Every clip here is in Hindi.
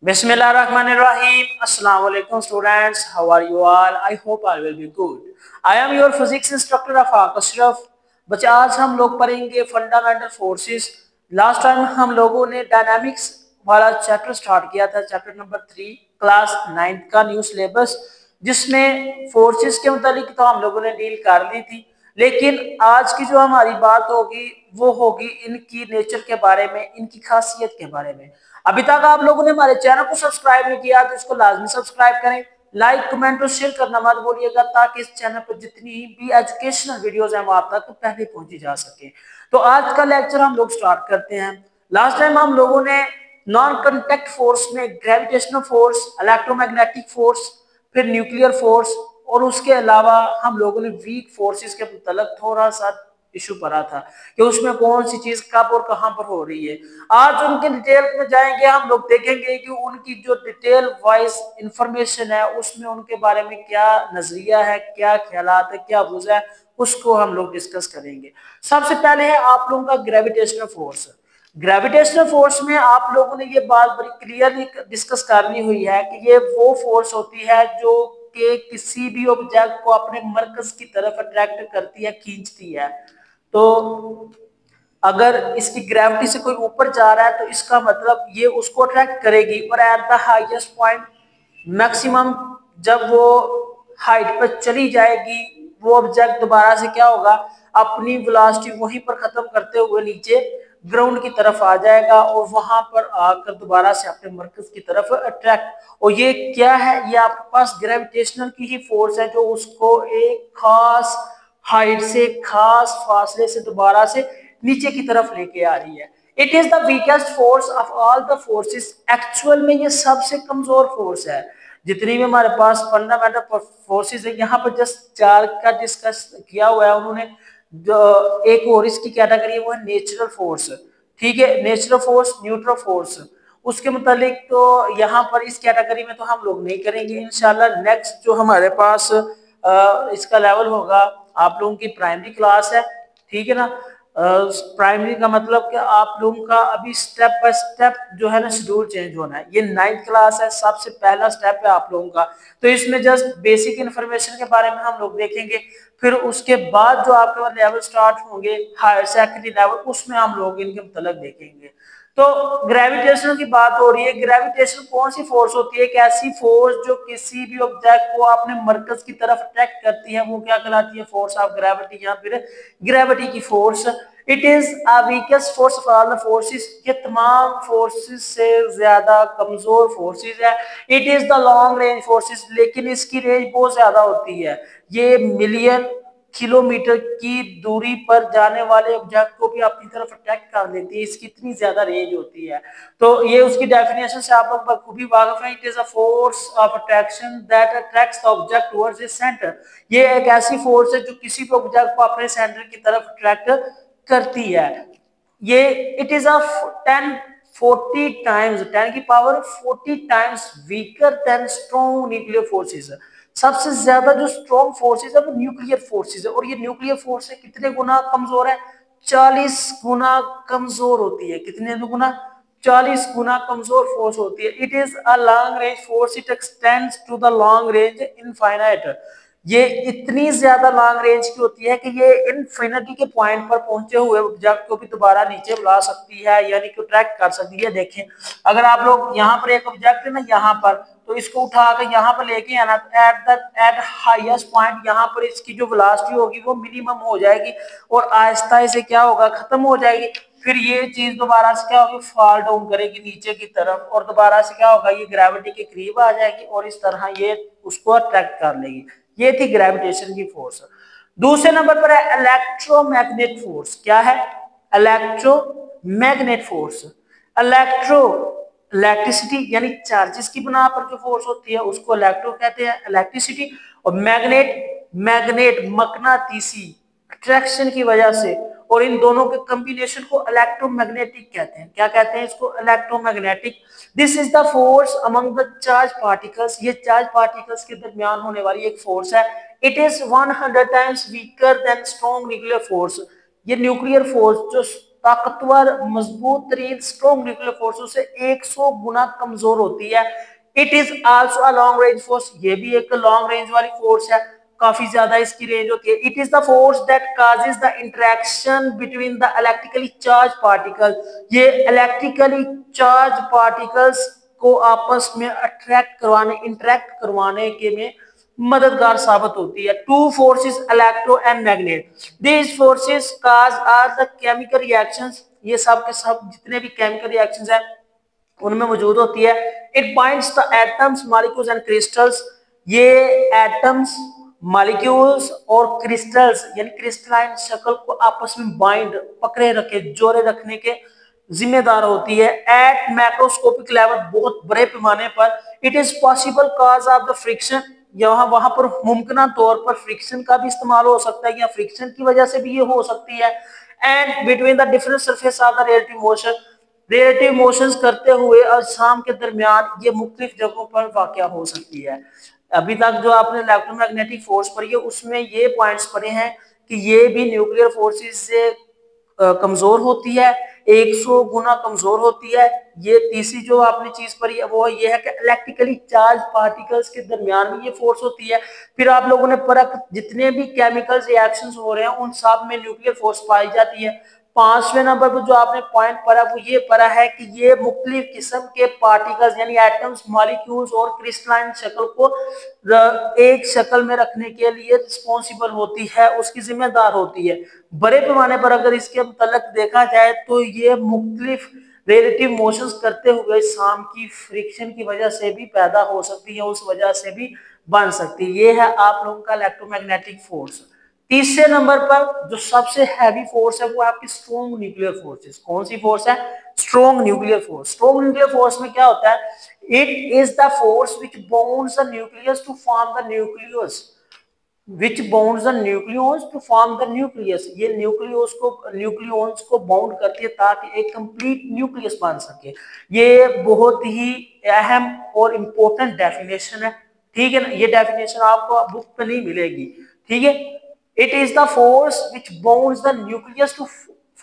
Bismillahirrahmanirrahim. Assalamu alaikum students. How are you all? I hope all will be good. I am your physics instructor Afaq Ashraf. बच्चे आज हम लोग पढ़ेंगे फंडामेंटल फोर्सेस। लास्ट टाइम हम लोगों ने डायनामिक्स वाला चैप्टर स्टार्ट किया था, चैप्टर नंबर 3 क्लास 9 का न्यू सिलेबस, जिसमें फोर्सेस के मुतालिक तो हम लोगों ने डील कर ली थी। लेकिन आज की जो हमारी बात होगी वो होगी इनकी नेचर के बारे में, इनकी खासियत के बारे में। अभी तक आप लोगों ने हमारे चैनल को सब्सक्राइब नहीं किया तो इसको लाजमी सब्सक्राइब करें, लाइक कमेंट और शेयर करना मत भूलिएगा, ताकि इस चैनल पर जितनी भी एजुकेशनल वीडियोस हैं वो आप तक पहले पहुंची जा सके। तो आज का लेक्चर हम लोग स्टार्ट करते हैं। लास्ट टाइम हम लोगों ने नॉन कॉन्टैक्ट फोर्स में ग्रेविटेशनल फोर्स, इलेक्ट्रोमैग्नेटिक फोर्स, फिर न्यूक्लियर फोर्स और उसके अलावा हम लोगों ने वीक फोर्सेस के मतलब थोड़ा सा इशू पड़ा था कि उसमें कौन सी चीज कब और कहां पर हो रही है। आज उनके डिटेल में जाएंगे, हम लोग देखेंगे कि उनकी जो डिटेल वाइज इंफॉर्मेशन है उसमें उनके बारे में क्या नजरिया है, क्या ख्यालात है, क्या वजह है, उसको हम लोग डिस्कस करेंगे। सबसे पहले है आप लोगों का ग्रेविटेशनल फोर्स। ग्रेविटेशनल फोर्स में आप लोगों ने ये बात बड़ी क्लियरली डिस्कस करनी हुई है कि ये वो फोर्स होती है जो कि किसी भी ऑब्जेक्ट को अपने मरकज की तरफ अट्रैक्ट करती है, खींचती है। तो अगर इसकी ग्रेविटी से कोई ऊपर जा रहा है तो इसका मतलब ये उसको अट्रैक्ट करेगी, और at the highest point maximum जब वो हाइट पर चली जाएगी वो ऑब्जेक्ट दोबारा से क्या होगा, अपनी वेलोसिटी वहीं पर खत्म करते हुए नीचे ग्राउंड की तरफ आ जाएगा और वहां पर आकर दोबारा से अपने मरकज की तरफ अट्रैक्ट। और ये क्या है, ये आपके पास ग्रेविटेशनल की ही फोर्स है जो उसको एक खास हाइट से, खास फासले से दोबारा से नीचे की तरफ लेके आ रही है। It is the weakest force of all the forces. Actual में ये सबसे कमजोर फोर्स है जितनी भी हमारे पास फंडामेंटल फोर्सेस है। यहाँ पर जस्ट 4 का डिस्कस किया हुआ है उन्होंने। जो एक और इसकी कैटेगरी है वो है नेचुरल फोर्स। ठीक है, नेचुरल फोर्स, न्यूट्रल फोर्स, उसके मुतालिक तो यहाँ पर इस कैटेगरी में तो हम लोग नहीं करेंगे इंशाल्लाह। नेक्स्ट जो हमारे पास इसका लेवल होगा, आप लोगों की प्राइमरी क्लास है, ठीक है ना। प्राइमरी का मतलब कि आप लोगों का अभी स्टेप बाय स्टेप जो है ना शेड्यूल चेंज होना है। ये 9th क्लास है, सबसे पहला स्टेप है आप लोगों का। तो इसमें जस्ट बेसिक इन्फॉर्मेशन के बारे में हम लोग देखेंगे, फिर उसके बाद जो आपके लेवल स्टार्ट होंगे हायर सेकेंडरी लेवल, उसमें हम लोग इनके मतलब देखेंगे। तो ग्रेविटेशन की बात हो रही है। ग्रेविटेशन कौन सी फोर्स होती है? एक ऐसी फोर्स जो किसी भी ऑब्जेक्ट को अपने मरकज की तरफ अट्रैक्ट करती है, वो क्या कहलाती है? फोर्स ऑफ ग्रेविटी, या फिर ग्रेविटी की force. It is a weakest force of all the forces. ये तमाम फोर्सेस से ज्यादा कमजोर फोर्सेस है। It is the long range forces, लेकिन इसकी रेंज बहुत ज्यादा होती है। ये मिलियन किलोमीटर की दूरी पर जाने वाले ऑब्जेक्ट को भी अपनी तरफ अट्रैक्ट कर लेती है, इसकी इतनी ज्यादा रेंज होती है। तो ये उसकी डेफिनेशन से आप लोग बखूबी वाकिफ हैं। It is a force of attraction that attracts the object towards its centre. ये एक ऐसी फोर्स है जो किसी भी ऑब्जेक्ट को अपने सेंटर की तरफ अट्रैक्ट करती है। ये इट इज अ 10 टाइम्स 10 की power 40 times weaker then strong nuclear forces. सबसे ज्यादा जो स्ट्रॉन्ग फोर्सेस है वो न्यूक्लियर फोर्सेस है, और ये न्यूक्लियर फोर्स से कितने गुना कमजोर है? 40 गुना कमजोर होती है। कितने गुना? 40 गुना कमजोर फोर्स होती है। It is a long range force, it extends to the long range infinite. ये इतनी ज्यादा लॉन्ग रेंज की होती है कि ये इनफिनिटी के पॉइंट पर पहुंचे हुए ऑब्जेक्ट को भी दोबारा नीचे बुला सकती है, यानी कि ट्रैक कर सकती है। देखें, अगर आप लोग यहाँ पर एक ऑब्जेक्ट है ना, यहाँ पर, तो इसको उठाकर यहाँ पर लेके आना, एट हाईएस्ट पॉइंट यहाँ पर इसकी जो वेलोसिटी होगी वो मिनिमम हो जाएगी और आहिस्ता से क्या होगा, खत्म हो जाएगी। फिर ये चीज दोबारा से क्या होगी, फॉल डाउन करेगी नीचे की तरफ, और दोबारा से क्या होगा, ये ग्रेविटी के करीब आ जाएगी और इस तरह ये उसको अट्रैक्ट कर लेगी। ये थी ग्रेविटेशन की फोर्स। दूसरे नंबर पर है इलेक्ट्रोमैग्नेट फोर्स। क्या है? Electromagnet force. इलेक्ट्रो, इलेक्ट्रिसिटी यानी चार्जेस की बिना पर जो फोर्स होती है उसको इलेक्ट्रो कहते हैं, इलेक्ट्रिसिटी। और मैग्नेट, मैग्नेट मकनातीसी अट्रैक्शन की वजह से, और इन दोनों के कॉम्बिनेशन को इलेक्ट्रोमैग्नेटिक कहते हैं। क्या कहते हैं इसको? Electromagnetic. This is the force among the charge particles. ये चार्ज पार्टिकल्स के दरमियान होने वाली एक फोर्स है। It is 100 times weaker then strong nuclear force. ये न्यूक्लियर फोर्स जो ताकतवर मजबूत तरीन स्ट्रॉन्ग न्यूक्लियर फोर्सों से 100 गुना कमजोर होती है। It is also a long range force, ये भी एक लॉन्ग रेंज वाली फोर्स है, काफी ज्यादा इसकी रेंज होती है। It is the force that causes the interaction between the electrically charge particle, ये इलेक्ट्रिकली चार्ज पार्टिकल्स को आपस में अट्रैक्ट करवाने, इंटरेक्ट करवाने के में मददगार साबित होती है। Two forces electro and magnet, these forces cause are the chemical reactions, ये सब के सब जितने भी केमिकल रिएक्शंस हैं उनमें मौजूद होती है। It binds the atoms molecules and crystals, ये एटम्स मॉलिक्यूल्स और क्रिस्टल्स यानी क्रिस्टलाइन शक्ल को आपस में बाइंड, पकड़े रखे, जोड़े रखने के जिम्मेदार होती है। एट मैक्रोस्कोपिक लेवल, बहुत बड़े पैमाने पर। It is possible cause of the friction, यहाँ वहां पर मुमकिन तौर पर फ्रिक्शन का भी इस्तेमाल हो सकता है या फ्रिक्शन की वजह से भी ये हो सकती है। And between the different surface of the relative motion, relative motions करते हुए अजसाम के दरमियान ये मुख्तलिफ जगहों पर वाक़या हो सकती है। अभी तक जो आपने इलेक्ट्रोमैग्नेटिक फोर्स पढ़ी है उसमें ये पॉइंट्स पढ़े हैं कि ये भी न्यूक्लियर फोर्सेस से कमजोर होती है, 100 गुना कमजोर होती है। ये तीसरी जो आपने चीज पढ़ी है वो ये है कि इलेक्ट्रिकली चार्ज पार्टिकल्स के दरमियान में ये फोर्स होती है। फिर आप लोगों ने पढ़ा जितने भी केमिकल रिएक्शंस हो रहे हैं उन सब में न्यूक्लियर फोर्स पाई जाती है। पांचवें नंबर पर जो आपने पॉइंट पढ़ा वो ये पढ़ा है कि ये मुख्तलिफ किस्म के पार्टिकल्स यानी एटम्स, मॉलिक्यूल्स और क्रिस्टलाइन शक्ल को एक शक्ल में रखने के लिए रिस्पॉन्सिबल होती है, उसकी जिम्मेदार होती है। बड़े पैमाने पर अगर इसके मतलब देखा जाए तो ये मुख्तलिफ रिलेटिव मोशंस करते हुए शाम की फ्रिक्शन की वजह से भी पैदा हो सकती है, उस वजह से भी बन सकती है। ये है आप लोगों का इलेक्ट्रोमैग्नेटिक फोर्स। तीसरे नंबर पर जो सबसे हैवी फोर्स है वो आपकी स्ट्रॉन्ग न्यूक्लियर फोर्सेस। कौन सी फोर्स है? Strong nuclear force. Strong nuclear force में क्या होता है? It is the force which bounds the nucleus to form the nucleus, which bonds the nucleons to form the nucleus, ये न्यूक्लियस को बाउंड करती है ताकि एक कंप्लीट न्यूक्लियस बन सके। ये बहुत ही अहम और इम्पोर्टेंट डेफिनेशन है, ठीक है ना। ये डेफिनेशन आपको बुक पे नहीं मिलेगी, ठीक है। It is the force which bounds the nucleus to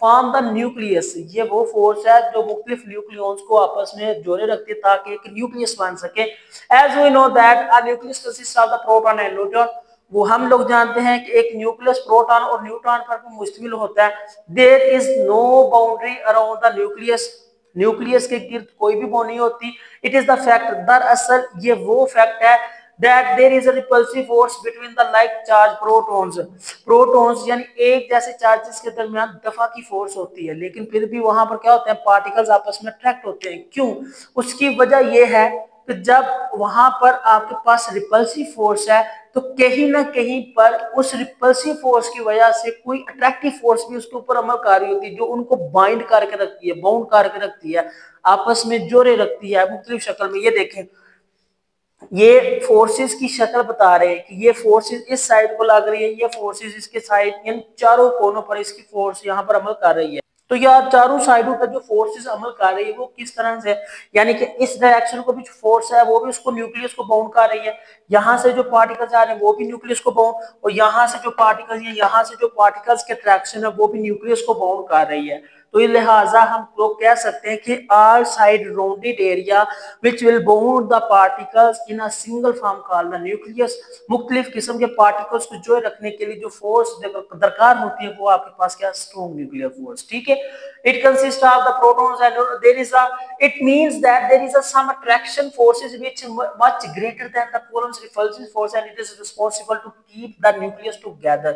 form the nucleus, ये वो फोर्स है जो मुख्तलिफ न्यूक्लियॉन्स को आपस में जोड़े रखती है ताकि एक न्यूक्लियस बन सके। As we know that a nucleus consist of the proton and neutron, वो हम लोग जानते हैं कि एक न्यूक्लियस प्रोटॉन और न्यूट्रॉन पर मुश्तमिल होता है। There is no boundary around the nucleus, nucleus के गिर्द कोई भी बाउंड्री नहीं होती। इट इज द फैक्ट, दरअसल ये वो फैक्ट है that there is a repulsive force between the like charge protons, protons यानी एक जैसे चार्जेस के दरमियान दफा की फोर्स होती है, लेकिन फिर भी वहां पर क्या होता है, पार्टिकल्स आपस में अट्रैक्ट होते हैं। क्यों? उसकी वजह यह है कि जब वहां पर आपके पास रिपल्सिव फोर्स है तो कहीं ना कहीं पर उस रिपल्सिव फोर्स की वजह से कोई अट्रैक्टिव फोर्स भी उसके ऊपर अमल कर रही होती है जो उनको बाइंड करके रखती है, बाउंड करके रखती है, आपस में जोड़े रखती है मुख्तलिफ शक्ल में। ये देखें, ये फोर्सेस की शक्ल बता रहे हैं कि ये फोर्सेस इस साइड को लग रही है, ये फोर्सेस इसके साइड यानी चारों कोनों पर इसकी फोर्स यहाँ पर अमल कर रही है। तो यार चारों साइडों पर जो फोर्सेस अमल कर रही है वो किस तरह से, यानी कि इस डायरेक्शन को भी जो फोर्स है वो भी उसको न्यूक्लियस को बाउंड कर रही है, यहाँ से जो पार्टिकल्स आ रहे हैं वो भी न्यूक्लियस को बाउंड, और यहाँ से जो पार्टिकल्स है, यहाँ से जो पार्टिकल्स के अट्रैक्शन है वो भी न्यूक्लियस को बाउंड कर रही है। तो ये लिहाजा हम लोग कह सकते हैं कि all side rounded area which will bound the particles in a single form called the nucleus, मुख्तलिफ किस्म के पार्टिकल्स को जोड़े रखने के लिए जो फोर्स दरकार होती है वो आपके पास क्या, स्ट्रॉन्ग न्यूक्लियर फोर्स, ठीक है। It consists of the protons and there is a, it means that there is a some attraction forces which much greater than the Coulomb's repulsive force and it is responsible to keep the nucleus together।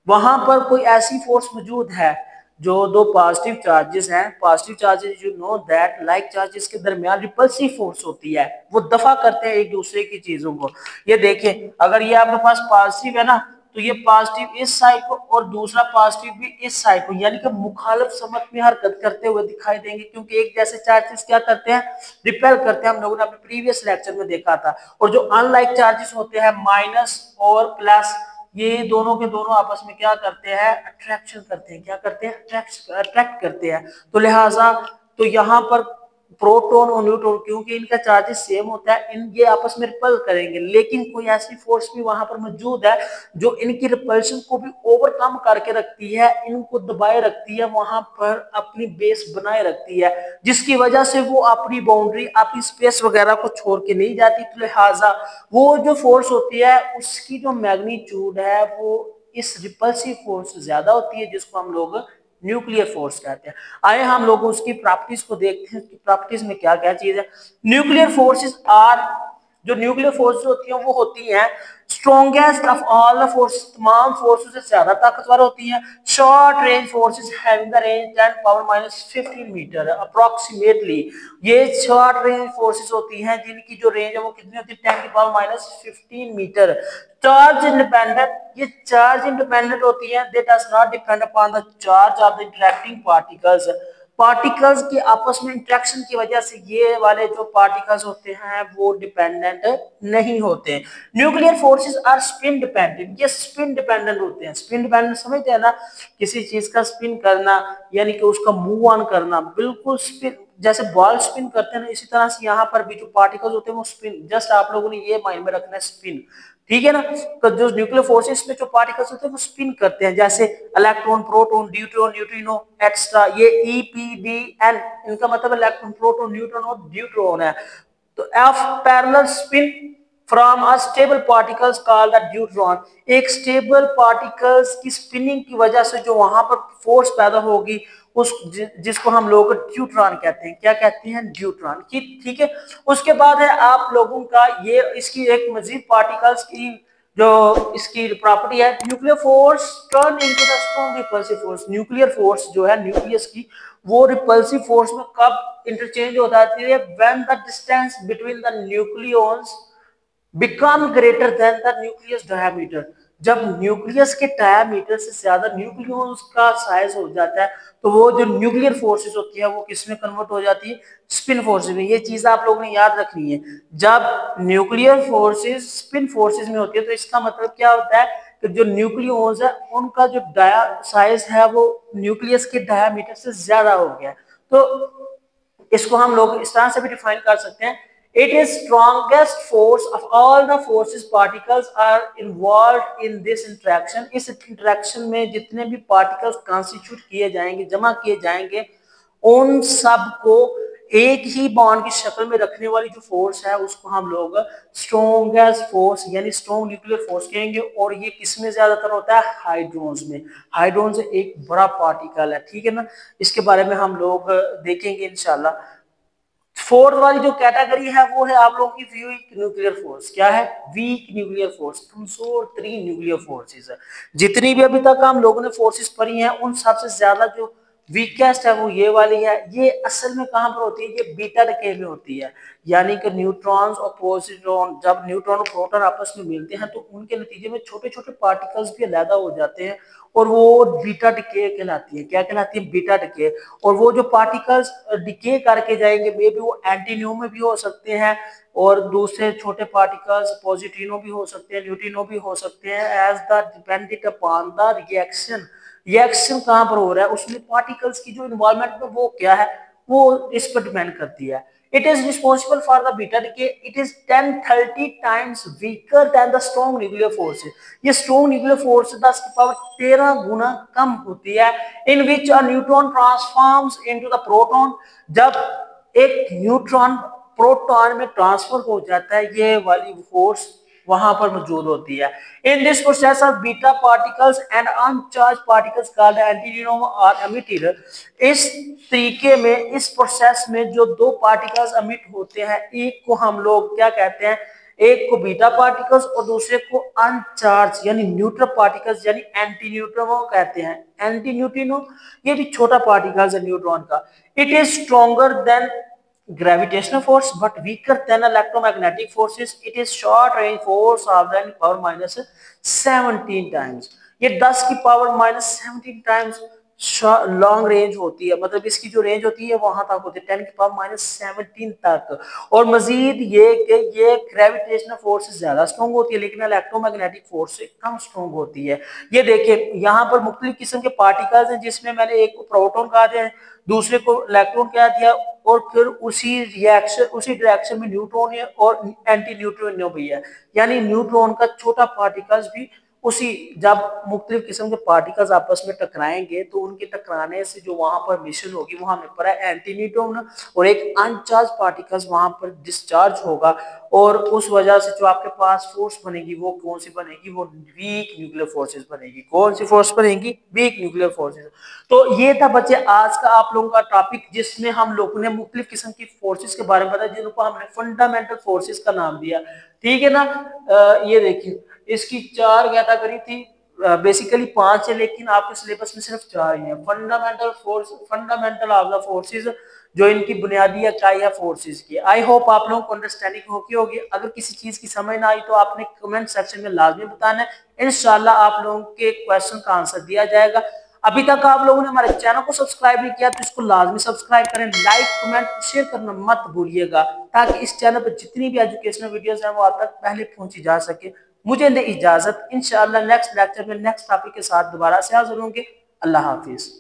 वहां पर कोई ऐसी फोर्स मौजूद है जो दो पॉजिटिव चार्जेस हैं, positive charges you know that like charges के दरमियान रिपल्सिव फोर्स होती है, वो दफा करते हैं एक दूसरे की चीजों को। ये देखें, अगर ये आपके पास पॉजिटिव है ना तो ये पॉजिटिव इस साइड को और दूसरा पॉजिटिव भी इस साइड को, यानी कि मुखालिफ समत में हरकत करते हुए दिखाई देंगे, क्योंकि एक जैसे चार्जेस क्या करते हैं, रिपेल करते हैं। हम लोगों ने अपने प्रीवियस लेक्चर में देखा था। और जो अनलाइक चार्जेस होते हैं माइनस और प्लस, ये दोनों के दोनों आपस में क्या करते हैं, अट्रैक्शन करते हैं। क्या करते हैं? अट्रैक्ट करते हैं। तो लिहाजा तो यहाँ पर प्रोटॉन और न्यूट्रॉन, क्योंकि इनका चार्जेस सेम होता है, इन ये आपस में रिपल करेंगे, लेकिन कोई ऐसी फोर्स भी वहां पर मौजूद है जो इनकी रिपल्शन को भी ओवरकम करके रखती है, इनको दबाए रखती है, वहां पर अपनी बेस बनाए रखती है, जिसकी वजह से वो अपनी बाउंड्री, अपनी स्पेस वगैरह को छोड़ के नहीं जाती। तो लिहाजा वो जो फोर्स होती है उसकी जो मैग्नीट्यूड है वो इस रिपल्सिव फोर्स से ज्यादा होती है, जिसको हम लोग न्यूक्लियर फोर्स कहते हैं। आए हम लोग उसकी प्रॉपर्टीज को देखते हैं कि प्रॉपर्टीज में क्या क्या चीज है। न्यूक्लियर फोर्सेस आर, जो न्यूक्लियर फोर्सेस होती हैं वो होती हैं strongest of all the forces, तमाम फोर्सेस से ज्यादा ताकतवर होती हैं। Short range forces having the range 10 power minus 15 metre approximately. ये शॉर्ट रेंज फोर्सेस होती हैं जिनकी जो रेंज है वो कितनी होती है, 10 की power minus 15 metre. Charge independent, ये चार्ज इंडिपेंडेंट होती है, they does not depend upon the charge of the interacting particles. Particles के आपस में इंटरेक्शन की वजह से ये वाले जो पार्टिकल्स होते हैं वो डिपेंडेंट नहीं होते। Nuclear forces are spin dependent, ये स्पिन डिपेंडेंट होते हैं। स्पिन डिपेंडेंट समझते हैं ना, किसी चीज का स्पिन करना यानी कि उसका मूव ऑन करना, बिल्कुल स्पिन, जैसे बॉल स्पिन करते हैं ना, इसी तरह से यहाँ पर भी जो पार्टिकल्स होते हैं वो स्पिन, जस्ट आप लोगों ने ये माइंड में रखना है स्पिन, ठीक है ना। तो जो न्यूक्लियर फोर्सेस में जो पार्टिकल्स होते हैं वो स्पिन करते हैं, जैसे electron, proton, deuteron, neutrino extra, ये EPDN, इनका मतलब इलेक्ट्रॉन, प्रोटॉन, न्यूट्रॉन और ड्यूट्रॉन है। तो F parallel spin from a stable particles called the deuteron. एक स्टेबल पार्टिकल्स की स्पिनिंग की वजह से जो वहां पर फोर्स पैदा होगी उस जिसको हम लोग ड्यूट्रॉन कहते हैं। क्या कहते हैं? ड्यूट्रॉन की, ठीक है। उसके बाद है आप लोगों का ये, इसकी एक मजीद पार्टिकल्स की जो इसकी प्रॉपर्टी है, nuclear force turn into the strong repulsive force. Nuclear force जो है न्यूक्लियस की, वो रिपल्सिव फोर्स में कब इंटरचेंज हो जाती है? When the distance between the nucleons become greater than the nucleus diameter. जब न्यूक्लियस के डायमीटर से ज्यादा न्यूक्लियस का साइज हो जाता है तो वो जो न्यूक्लियर फोर्सेस होती है वो किसमें कन्वर्ट हो जाती है? स्पिन फोर्सेस में। ये चीज आप लोगों ने याद रखनी है। जब न्यूक्लियर फोर्सेस स्पिन फोर्सेस में होती है तो इसका मतलब क्या होता है कि जो न्यूक्लियस है उनका जो साइज है वो न्यूक्लियस के डायमीटर से ज्यादा हो गया। तो इसको हम लोग इस तरह से भी डिफाइन कर सकते हैं, it is strongest force of all the forces particles are involved in this interaction। इस इंटरेक्शन में जितने भी पार्टिकल्स कॉन्स्टिट्यूट किए जाएंगे, जमा किए जाएंगे, उन सब को एक ही बॉन्ड की शक्ल में रखने वाली जो फोर्स है उसको हम लोग स्ट्रॉन्गेस्ट फोर्स यानी स्ट्रॉन्ग न्यूक्लियर फोर्स कहेंगे। और ये किसमें ज्यादातर होता है? हाइड्रोन्स में। हाइड्रोन्स एक बड़ा पार्टिकल है, ठीक है ना, इसके बारे में हम लोग देखेंगे इंशाल्लाह। फोर्थ वाली जो कैटेगरी है वो है आप लोगों की वीक न्यूक्लियर फोर्स। क्या है? वीक न्यूक्लियर फोर्स, कमजोर तरीन न्यूक्लियर फोर्सेस है। जितनी भी अभी तक हम लोगों ने फोर्सेस पढ़ी हैं उन सबसे ज्यादा जो वीकेस्ट है वो ये वाली है। ये असल में कहां पर होती है? ये बीटा डिके में होती है, यानी कि न्यूट्रॉन्स और पॉजिट्रॉन, जब न्यूट्रॉन और प्रोटॉन आपस में मिलते हैं तो उनके नतीजे में छोटे छोटे पार्टिकल्स भी अलग हो जाते हैं और वो बीटा डिके कहलाती है। क्या कहलाती है? Beta decay. और वो जो पार्टिकल्स डिके करके जाएंगे मे बी वो एंटीन्यू में भी हो सकते हैं और दूसरे छोटे पार्टिकल्स पॉजिट्रिनो भी हो सकते हैं, न्यूट्रिनो भी हो सकते हैं, as the dependent upon the reaction. Reaction कहां पर हो रहा है उसमें पार्टिकल्स की जो इन्वॉल्वमेंट में वो क्या है वो इस पर डिपेंड करती है। It is responsible for the beta decay. It is 10-30 times weaker than the strong nuclear force. ये strong nuclear force 10 की पावर 13 गुना कम होती है। In which a neutron transforms into the proton। जब एक न्यूट्रॉन प्रोटॉन में ट्रांसफर हो जाता है ये वाली फोर्स वहां पर मौजूद होती है। In this process of beta particles and uncharge particles called antineutrino are emitted. इस तरीके में, इस प्रोसेस में जो दो पार्टिकल्स एमिट होते हैं, एक को हम लोग क्या कहते हैं? एक को बीटा पार्टिकल्स और दूसरे को अनचार्ज यानी न्यूट्रल पार्टिकल्स यानी एंटी न्यूट्रिनो कहते हैं। एंटी न्यूट्रिनो ये भी छोटा पार्टिकल्स है न्यूट्रॉन का। It is stronger than gravitational force but weaker than electromagnetic forces। It is short range force of 10 power minus 17 times। ये 10 की power minus 17 times long range होती है, मतलब इसकी जो रेंज होती है वहां तक होती है 10⁻⁻17 तक। और मजीद ये कि ये ग्रेविटेशनल फोर्स से ज्यादा स्ट्रॉन्ग होती है लेकिन इलेक्ट्रोमैग्नेटिक फोर्स से कम स्ट्रॉन्ग होती है। ये देखिए यहाँ पर मुख्तलिफ किस्म के पार्टिकल्स हैं जिसमें मैंने एक को प्रोटॉन कहा दिया, दूसरे को इलेक्ट्रॉन कहा दिया, और फिर उसी डायरेक्शन में न्यूट्रॉन है और एंटी न्यूट्रिनो भी है। यानी न्यूट्रॉन का छोटा पार्टिकल्स भी उसी, जब मुख्तलिफ किस्म के पार्टिकल्स आपस में टकराएंगे तो उनके टकराने से जो वहां पर मिशन होगी वो हमें पता है एंटी न्यूट्रॉन, और एक अनचार्ज पार्टिकल्स वहां पर डिस्चार्ज होगा, और उस वजह से जो आपके पास फोर्स बनेगी वो कौन सी बनेगी, वो वीक न्यूक्लियर फोर्सेस बनेगी। कौन सी फोर्स बनेगी? Weak nuclear forces. तो ये था बच्चे आज का आप लोगों का टॉपिक जिसमें हम लोगों ने मुख्तलिफ किस्म की फोर्सेस के बारे में बताया जिनको हमने फंडामेंटल फोर्सेस का नाम दिया। ठीक है ना। ये देखिए इसकी 4 कैटेगरी थी, बेसिकली 5 है लेकिन आपके सिलेबस में सिर्फ 4 ही है। Fundamental force, fundamental of the forces, जो इनकी बुनियादी इकाई है फोर्सेस की। आई होप आप लोगों को अंडरस्टैंडिंग होगी। अगर किसी चीज की समझ ना आई तो आपने कमेंट सेक्शन में लाजमी बताना है, इंशाल्लाह आप लोगों के क्वेश्चन का आंसर दिया जाएगा। अभी तक आप लोगों ने हमारे चैनल को सब्सक्राइब नहीं किया तो इसको लाजमी सब्सक्राइब करें, लाइक कमेंट शेयर करना मत भूलिएगा ताकि इस चैनल पर जितनी भी एजुकेशनल वीडियोस हैं वो आप तक पहले पहुंची जा सके। मुझे दे इजाजत, इंशाल्लाह नेक्स्ट लेक्चर में नेक्स्ट टॉपिक के साथ दोबारा से हाजिर होंगे। अल्लाह हाफिज।